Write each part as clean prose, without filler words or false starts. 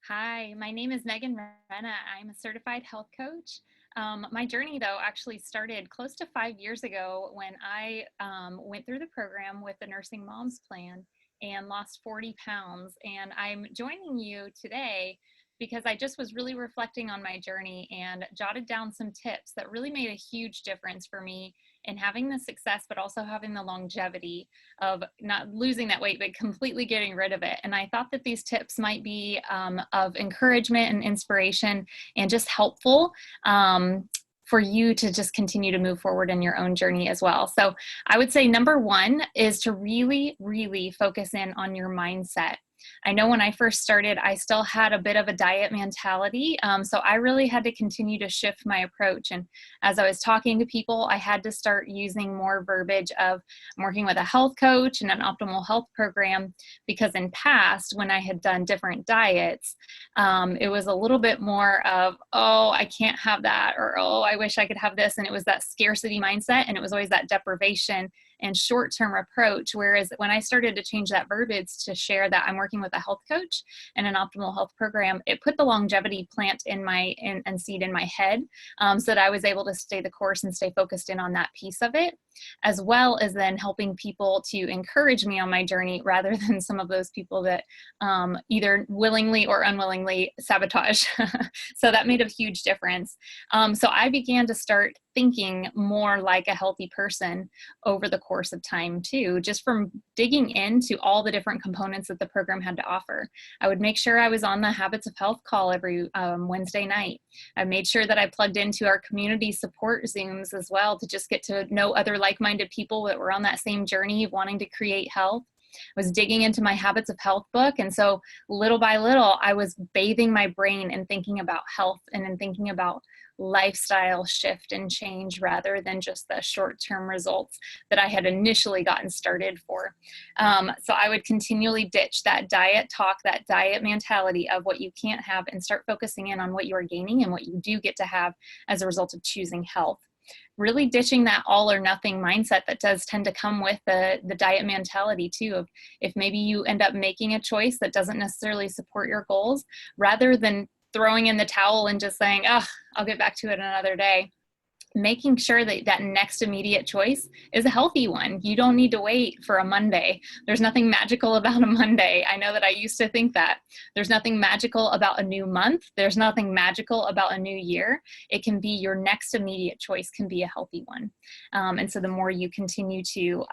Hi, my name is Meghan Renna. I'm a certified health coach. My journey, though, actually started close to 5 years ago when I went through the program with the Nursing Moms Plan and lost 40 pounds. And I'm joining you today because I just was really reflecting on my journey and jotted down some tips that really made a huge difference for me in having the success, but also having the longevity of not losing that weight, but completely getting rid of it. And I thought that these tips might be of encouragement and inspiration and just helpful for you to just continue to move forward in your own journey as well. So I would say number one is to really, really focus in on your mindset. I know when I first started, I still had a bit of a diet mentality. So I really had to continue to shift my approach. And as I was talking to people, I had to start using more verbiage of I'm working with a health coach and an optimal health program, because in past, when I had done different diets, it was a little bit more of, oh, I can't have that, or, oh, I wish I could have this. And it was that scarcity mindset. And it was always that deprivation and short-term approach. Whereas when I started to change that verbiage to share that I'm working with a health coach and an optimal health program, it put the longevity plant in my and seed in my head, so that I was able to stay the course and stay focused in on that piece of it, as well as then helping people to encourage me on my journey rather than some of those people that either willingly or unwillingly sabotage. So that made a huge difference. So I began to start thinking more like a healthy person over the course of time too, just from digging into all the different components that the program had to offer. I would make sure I was on the Habits of Health call every Wednesday night. I made sure that I plugged into our community support Zooms as well to just get to know other like-minded people that were on that same journey of wanting to create health. I was digging into my Habits of Health book. And so little by little, I was bathing my brain and thinking about health and in thinking about lifestyle shift and change rather than just the short-term results that I had initially gotten started for. So I would continually ditch that diet talk, that diet mentality of what you can't have, and start focusing in on what you are gaining and what you do get to have as a result of choosing health. Really ditching that all or nothing mindset that does tend to come with the diet mentality too, of if maybe you end up making a choice that doesn't necessarily support your goals, rather than throwing in the towel and just saying, oh, I'll get back to it another day. Making sure that that next immediate choice is a healthy one. You don't need to wait for a Monday. There's nothing magical about a Monday. I know that I used to think that. There's nothing magical about a new month. There's nothing magical about a new year. It can be your next immediate choice can be a healthy one. And so the more you continue to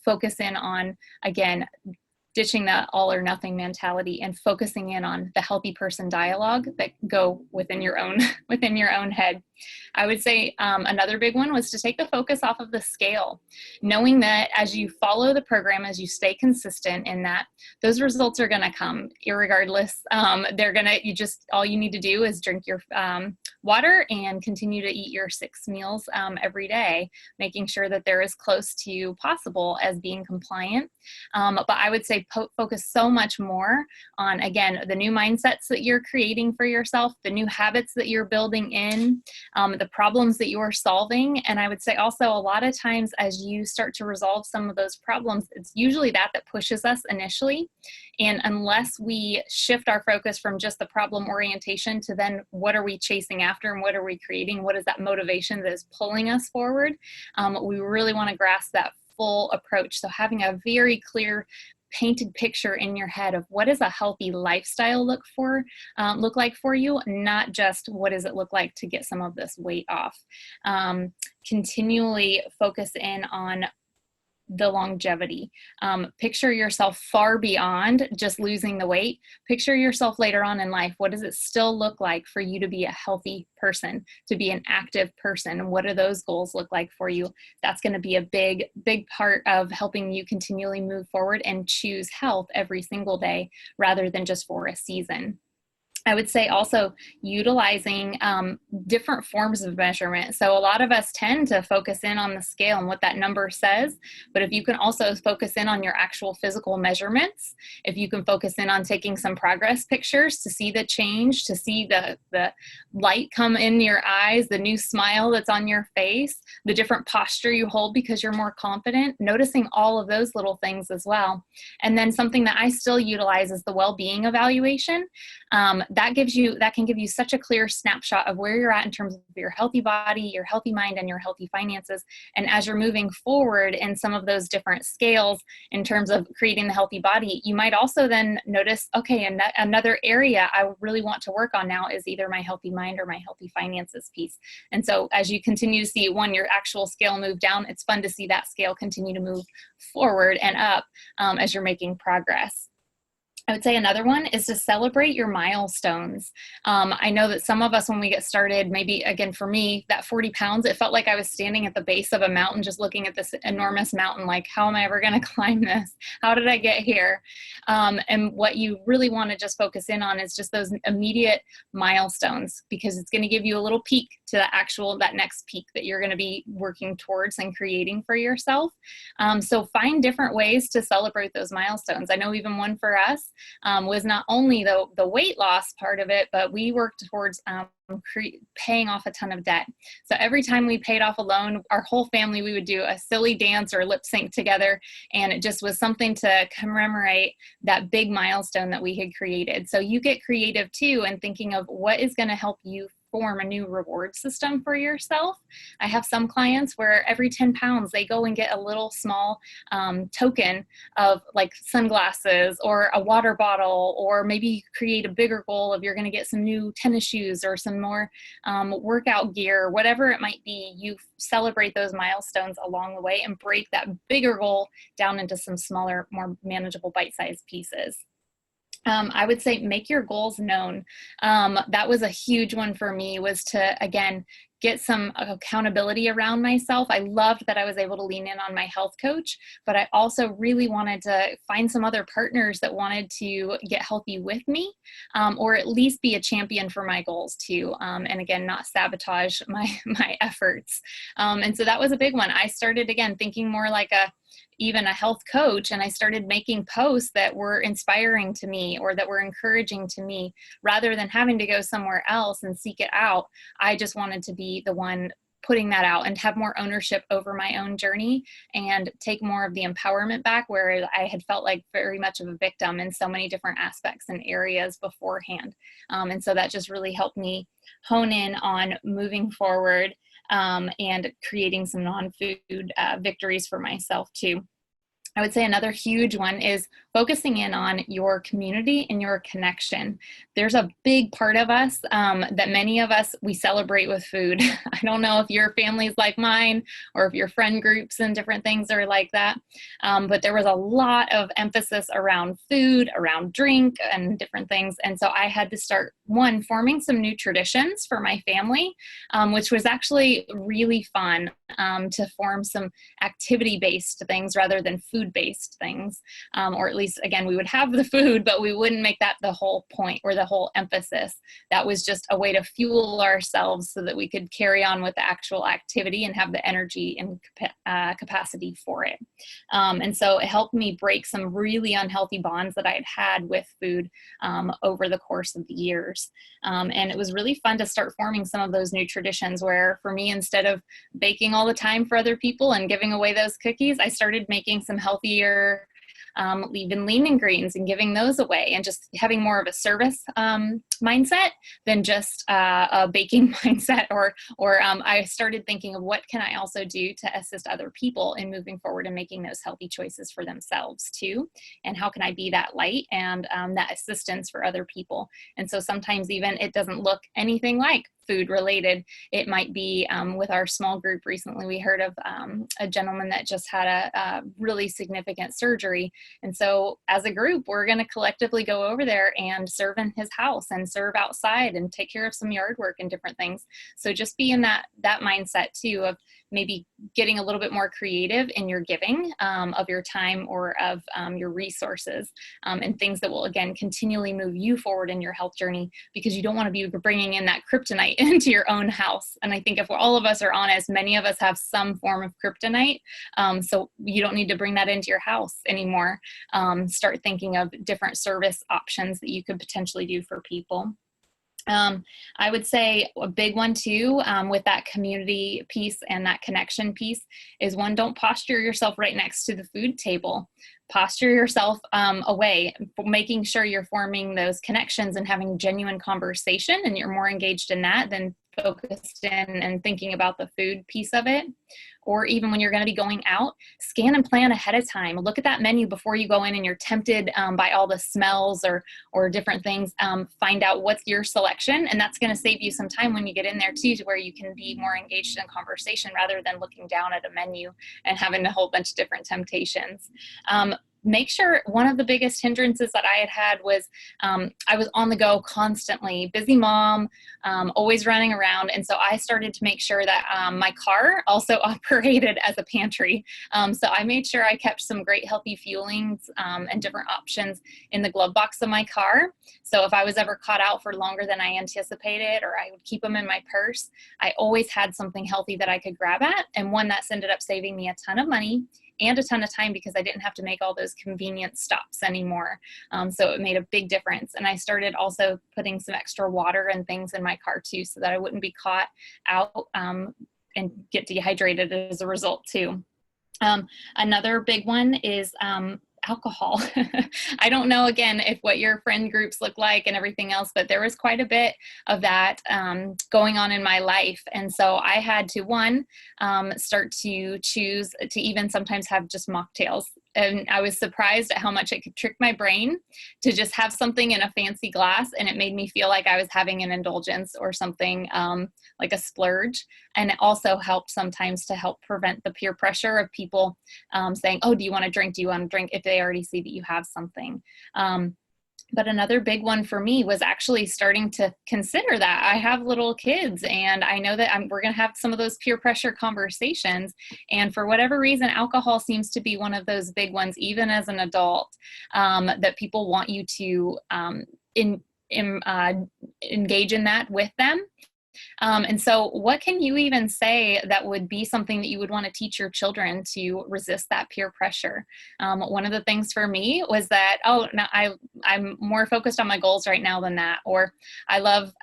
focus in on, again, ditching that all or nothing mentality and focusing in on the healthy person dialogue that go within your own head. I would say another big one was to take the focus off of the scale, knowing that as you follow the program, as you stay consistent in that, those results are going to come irregardless. All you need to do is drink your water and continue to eat your 6 meals every day, making sure that they're as close to possible as being compliant. But I would say focus so much more on, again, the new mindsets that you're creating for yourself, the new habits that you're building in, the problems that you're solving. And I would say also a lot of times as you start to resolve some of those problems, it's usually that pushes us initially. And unless we shift our focus from just the problem orientation to then what are we chasing after and what are we creating? What is that motivation that is pulling us forward? We really want to grasp that full approach. So having a very clear painted picture in your head of what does a healthy lifestyle look like for you, not just what does it look like to get some of this weight off. Continually focus in on the longevity. Picture yourself far beyond just losing the weight. Picture yourself later on in life. What does it still look like for you to be a healthy person, to be an active person? What do those goals look like for you? That's going to be a big, big part of helping you continually move forward and choose health every single day rather than just for a season. I would say also utilizing different forms of measurement. So a lot of us tend to focus in on the scale and what that number says, but if you can also focus in on your actual physical measurements, if you can focus in on taking some progress pictures to see the change, to see the light come in your eyes, the new smile that's on your face, the different posture you hold because you're more confident, noticing all of those little things as well. And then something that I still utilize is the well-being evaluation. that can give you such a clear snapshot of where you're at in terms of your healthy body, your healthy mind, and your healthy finances. And as you're moving forward in some of those different scales in terms of creating the healthy body, you might also then notice, okay, another area I really want to work on now is either my healthy mind or my healthy finances piece. And so as you continue to see your actual scale move down, it's fun to see that scale continue to move forward and up as you're making progress. I would say another one is to celebrate your milestones. I know that some of us, when we get started, maybe again for me, that 40 pounds, it felt like I was standing at the base of a mountain, just looking at this enormous mountain, like, how am I ever going to climb this? How did I get here? And what you really want to just focus in on is just those immediate milestones, because it's going to give you a little peek to that next peak that you're going to be working towards and creating for yourself. So find different ways to celebrate those milestones. I know even one for us was not only the weight loss part of it, but we worked towards paying off a ton of debt. So every time we paid off a loan, our whole family, we would do a silly dance or lip sync together. And it just was something to commemorate that big milestone that we had created. So you get creative too, and thinking of what is going to help you form a new reward system for yourself. I have some clients where every 10 pounds, they go and get a little small token of like sunglasses or a water bottle, or maybe create a bigger goal of you're going to get some new tennis shoes or some more workout gear, whatever it might be. You celebrate those milestones along the way and break that bigger goal down into some smaller, more manageable bite-sized pieces. I would say make your goals known. That was a huge one for me, was to, again, get some accountability around myself. I loved that I was able to lean in on my health coach, but I also really wanted to find some other partners that wanted to get healthy with me, or at least be a champion for my goals too. And again, not sabotage my efforts. And so that was a big one. I started, again, thinking more like even a health coach, and I started making posts that were inspiring to me or that were encouraging to me, rather than having to go somewhere else and seek it out. I just wanted to be the one putting that out and have more ownership over my own journey and take more of the empowerment back, where I had felt like very much of a victim in so many different aspects and areas beforehand. And so that just really helped me hone in on moving forward and creating some non-food victories for myself too. I would say another huge one is focusing in on your community and your connection. There's a big part of us that many of us, we celebrate with food. I don't know if your family's like mine or if your friend groups and different things are like that, but there was a lot of emphasis around food, around drink and different things. And so I had to start, one, forming some new traditions for my family, which was actually really fun to form some activity-based things rather than food-based things, or at least, again, we would have the food, but we wouldn't make that the whole point or the whole emphasis. That was just a way to fuel ourselves so that we could carry on with the actual activity and have the energy and capacity for it. And so it helped me break some really unhealthy bonds that I had had with food over the course of the years. And it was really fun to start forming some of those new traditions where, for me, instead of baking all the time for other people and giving away those cookies, I started making some healthier, even lean ingredients and giving those away, and just having more of a service mindset than just a baking mindset. Or I started thinking of what can I also do to assist other people in moving forward and making those healthy choices for themselves too, and how can I be that light and that assistance for other people. And so sometimes even it doesn't look anything like food related. It might be with our small group recently, we heard of a gentleman that just had a really significant surgery. And so as a group, we're going to collectively go over there and serve in his house and serve outside and take care of some yard work and different things. So just be in that mindset too, of maybe getting a little bit more creative in your giving of your time or of your resources, and things that will, again, continually move you forward in your health journey, because you don't want to be bringing in that kryptonite into your own house. And I think if all of us are honest, many of us have some form of kryptonite. So you don't need to bring that into your house anymore. Start thinking of different service options that you could potentially do for people. I would say a big one too, with that community piece and that connection piece, is one, don't posture yourself right next to the food table. posture yourself away, making sure you're forming those connections and having genuine conversation, and you're more engaged in that than focused in and thinking about the food piece of it. Or even when you're going to be going out, scan and plan ahead of time. Look at that menu before you go in and you're tempted by all the smells or different things. Find out what's your selection, and that's going to save you some time when you get in there too, to where you can be more engaged in conversation rather than looking down at a menu and having a whole bunch of different temptations. Make sure, one of the biggest hindrances that I had was I was on the go constantly, busy mom, always running around. And so I started to make sure that my car also operated as a pantry. So I made sure I kept some great healthy fuelings and different options in the glove box of my car. So if I was ever caught out for longer than I anticipated, or I would keep them in my purse, I always had something healthy that I could grab at, and one that's ended up saving me a ton of money and a ton of time, because I didn't have to make all those convenient stops anymore. So it made a big difference. And I started also putting some extra water and things in my car too, so that I wouldn't be caught out and get dehydrated as a result too. Another big one is alcohol. I don't know, again, if what your friend groups look like and everything else, but there was quite a bit of that going on in my life. And so I had to, start to choose to even sometimes have just mocktails. And I was surprised at how much it could trick my brain to just have something in a fancy glass, and it made me feel like I was having an indulgence or something like a splurge. And it also helped sometimes to help prevent the peer pressure of people saying, oh, do you want to drink? Do you want to drink? If they already see that you have something. But another big one for me was actually starting to consider that I have little kids, and I know that we're going to have some of those peer pressure conversations. And for whatever reason, alcohol seems to be one of those big ones, even as an adult, that people want you to engage in that with them. And so what can you even say that would be something that you would want to teach your children to resist that peer pressure? One of the things for me was that, oh, no, I'm more focused on my goals right now than that. Or I love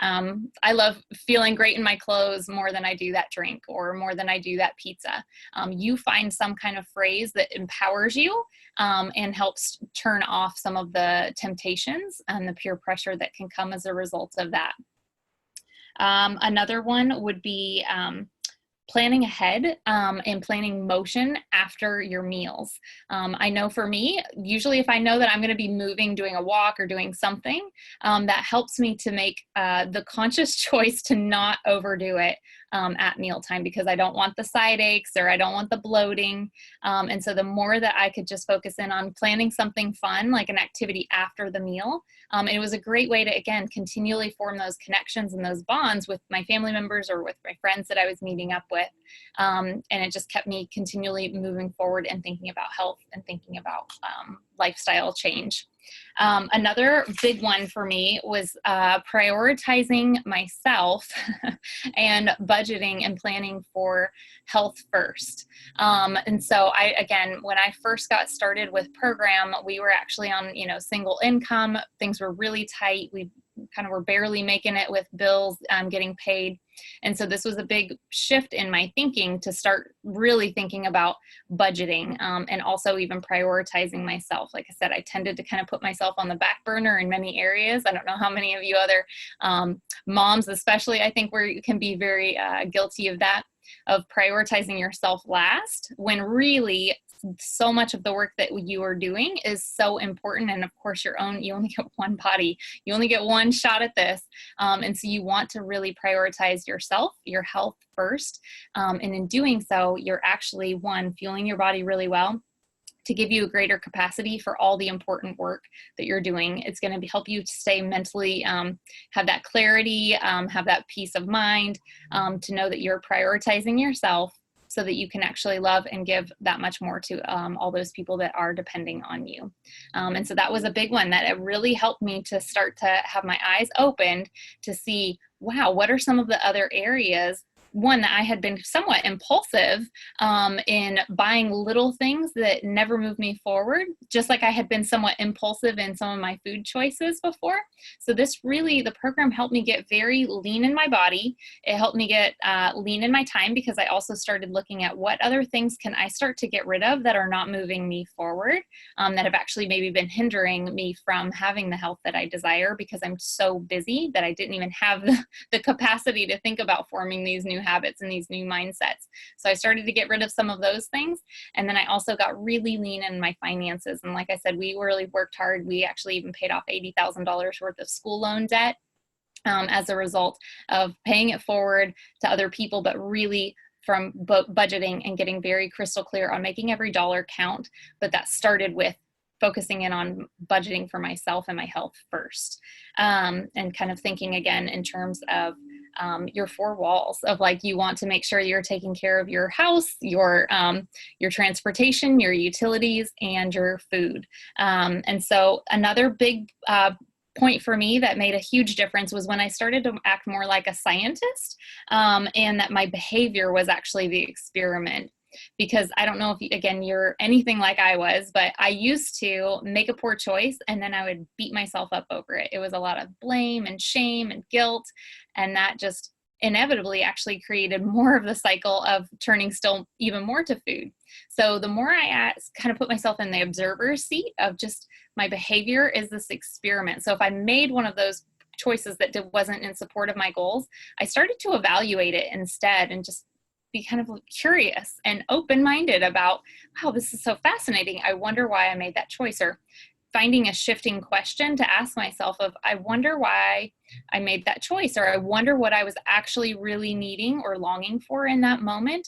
feeling great in my clothes more than I do that drink, or more than I do that pizza. You find some kind of phrase that empowers you and helps turn off some of the temptations and the peer pressure that can come as a result of that. Another one would be planning ahead and planning motion after your meals. I know for me, usually if I know that I'm going to be moving, doing a walk or doing something, that helps me to make the conscious choice to not overdo it at mealtime, because I don't want the side aches or I don't want the bloating. And so the more that I could just focus in on planning something fun, like an activity after the meal, it was a great way to, again, continually form those connections and those bonds with my family members or with my friends that I was meeting up with. And it just kept me continually moving forward and thinking about health and thinking about lifestyle change. Another big one for me was prioritizing myself and budgeting and planning for health first. And so again, when I first got started with program, we were actually on, single income. Things were really tight. We kind of were barely making it with bills getting paid. And so this was a big shift in my thinking to start really thinking about budgeting and also even prioritizing myself. Like I said, I tended to kind of put myself on the back burner in many areas. I don't know how many of you other moms, especially, I think, where you can be very guilty of that, of prioritizing yourself last, when really so much of the work that you are doing is so important. And of course, you only get one body, you only get one shot at this. And so you want to really prioritize yourself, your health first. And in doing so, you're actually, fueling your body really well to give you a greater capacity for all the important work that you're doing. It's going to help you to stay mentally, have that clarity, have that peace of mind, to know that you're prioritizing yourself, so that you can actually love and give that much more to all those people that are depending on you. And so that was a big one that it really helped me to start to have my eyes opened to see, wow, what are some of the other areas one, that I had been somewhat impulsive in buying little things that never moved me forward, just like I had been somewhat impulsive in some of my food choices before. So this really, the program helped me get very lean in my body. It helped me get lean in my time, because I also started looking at what other things can I start to get rid of that are not moving me forward, that have actually maybe been hindering me from having the health that I desire, because I'm so busy that I didn't even have the capacity to think about forming these new habits and these new mindsets. So I started to get rid of some of those things. And then I also got really lean in my finances. And like I said, we really worked hard. We actually even paid off $80,000 worth of school loan debt as a result of paying it forward to other people, but really from budgeting and getting very crystal clear on making every dollar count. But that started with focusing in on budgeting for myself and my health first, and kind of thinking again in terms of your four walls of like, you want to make sure you're taking care of your house, your transportation, your utilities, and your food. And so another big point for me that made a huge difference was when I started to act more like a scientist, and that my behavior was actually the experiment. Because I don't know if, again, you're anything like I was, but I used to make a poor choice and then I would beat myself up over it. It was a lot of blame and shame and guilt. And that just inevitably actually created more of the cycle of turning still even more to food. So the more I kind of put myself in the observer's seat of just my behavior is this experiment. So if I made one of those choices that wasn't in support of my goals, I started to evaluate it instead and just be kind of curious and open-minded about, wow, this is so fascinating. I wonder why I made that choice. Or finding a shifting question to ask myself of, I wonder why I made that choice, or I wonder what I was actually really needing or longing for in that moment,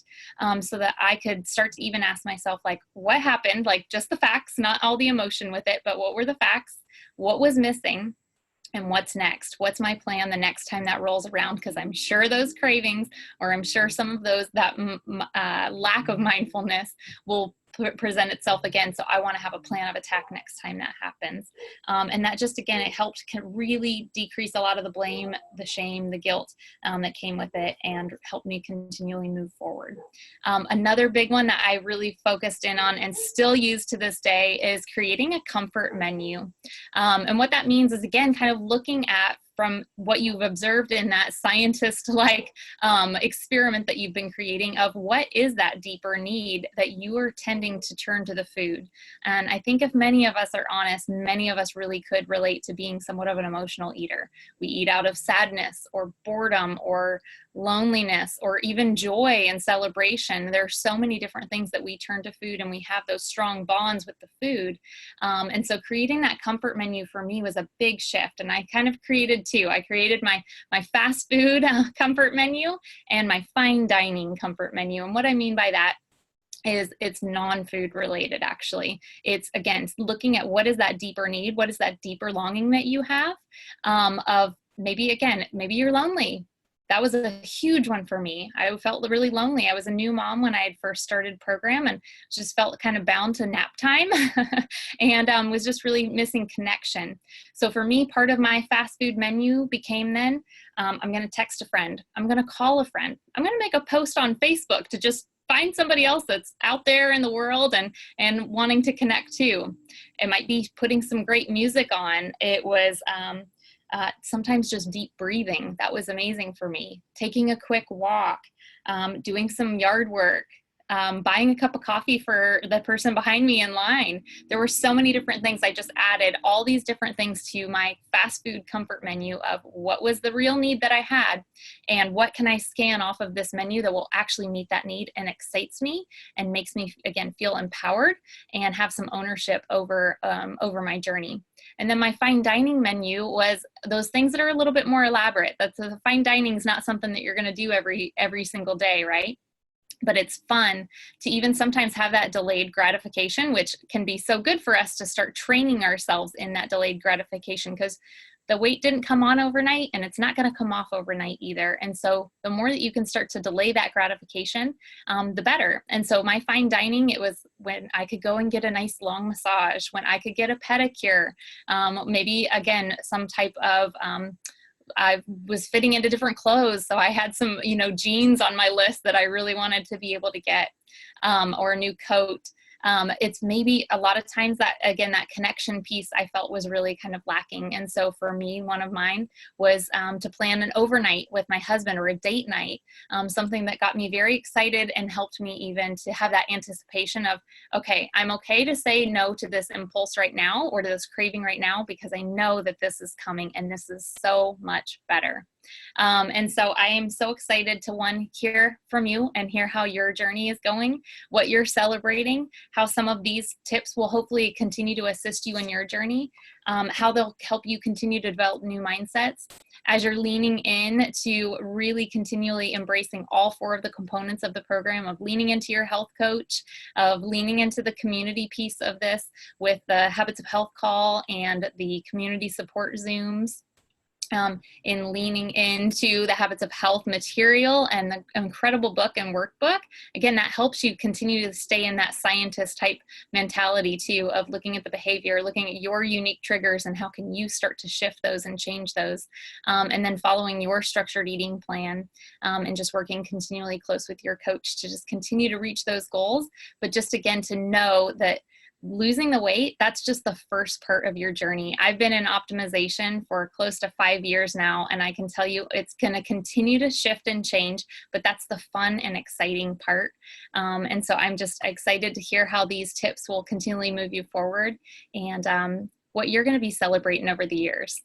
so that I could start to even ask myself, like, what happened? Like, just the facts, not all the emotion with it, but what were the facts? What was missing? And what's next? What's my plan the next time that rolls around? Because I'm sure those cravings, or I'm sure some of those, that lack of mindfulness will present itself again. So I want to have a plan of attack next time that happens. And that just, again, it helped can really decrease a lot of the blame, the shame, the guilt that came with it, and helped me continually move forward. Another big one that I really focused in on and still use to this day is creating a comfort menu. And what that means is, again, kind of looking at, from what you've observed in that scientist-like experiment that you've been creating, of what is that deeper need that you are tending to turn to the food. And I think if many of us are honest, many of us really could relate to being somewhat of an emotional eater. We eat out of sadness or boredom or loneliness or even joy and celebration. There are so many different things that we turn to food, and we have those strong bonds with the food. And so creating that comfort menu for me was a big shift. And I kind of created two. I created my fast food comfort menu and my fine dining comfort menu. And what I mean by that is it's non-food related, actually. It's, again, looking at what is that deeper need, what is that deeper longing that you have, of maybe you're lonely. That was a huge one for me. I felt really lonely. I was a new mom when I had first started program, and just felt kind of bound to nap time and was just really missing connection. So for me, part of my fast food menu became then, I'm going to text a friend. I'm going to call a friend. I'm going to make a post on Facebook to just find somebody else that's out there in the world and wanting to connect too. It might be putting some great music on. It was sometimes just deep breathing. That was amazing for me. Taking a quick walk, doing some yard work, buying a cup of coffee for the person behind me in line. There were so many different things. I just added all these different things to my fast food comfort menu of what was the real need that I had, and what can I scan off of this menu that will actually meet that need and excites me and makes me, again, feel empowered and have some ownership over my journey. And then my fine dining menu was those things that are a little bit more elaborate. That's the fine dining is not something that you're going to do every single day, right? But it's fun to even sometimes have that delayed gratification, which can be so good for us to start training ourselves in that delayed gratification, because the weight didn't come on overnight and it's not going to come off overnight either. And so the more that you can start to delay that gratification, the better. And so my fine dining, it was when I could go and get a nice long massage, when I could get a pedicure, maybe again, some type of I was fitting into different clothes. So I had some, jeans on my list that I really wanted to be able to get, or a new coat. It's maybe a lot of times that, again, that connection piece I felt was really kind of lacking. And so for me, one of mine was to plan an overnight with my husband, or a date night, something that got me very excited and helped me even to have that anticipation of, okay, I'm okay to say no to this impulse right now, or to this craving right now, because I know that this is coming and this is so much better. And so I am so excited to, one, hear from you and hear how your journey is going, what you're celebrating, how some of these tips will hopefully continue to assist you in your journey, how they'll help you continue to develop new mindsets as you're leaning in to really continually embracing all 4 of the components of the program, of leaning into your health coach, of leaning into the community piece of this with the Habits of Health call and the community support Zooms. In leaning into the Habits of Health material and the incredible book and workbook. Again, that helps you continue to stay in that scientist type mentality too, of looking at the behavior, looking at your unique triggers and how can you start to shift those and change those. And then following your structured eating plan, and just working continually close with your coach to just continue to reach those goals. But just again, to know that losing the weight, that's just the first part of your journey. I've been in optimization for close to 5 years now, and I can tell you it's going to continue to shift and change, but that's the fun and exciting part. And so I'm just excited to hear how these tips will continually move you forward, and what you're going to be celebrating over the years.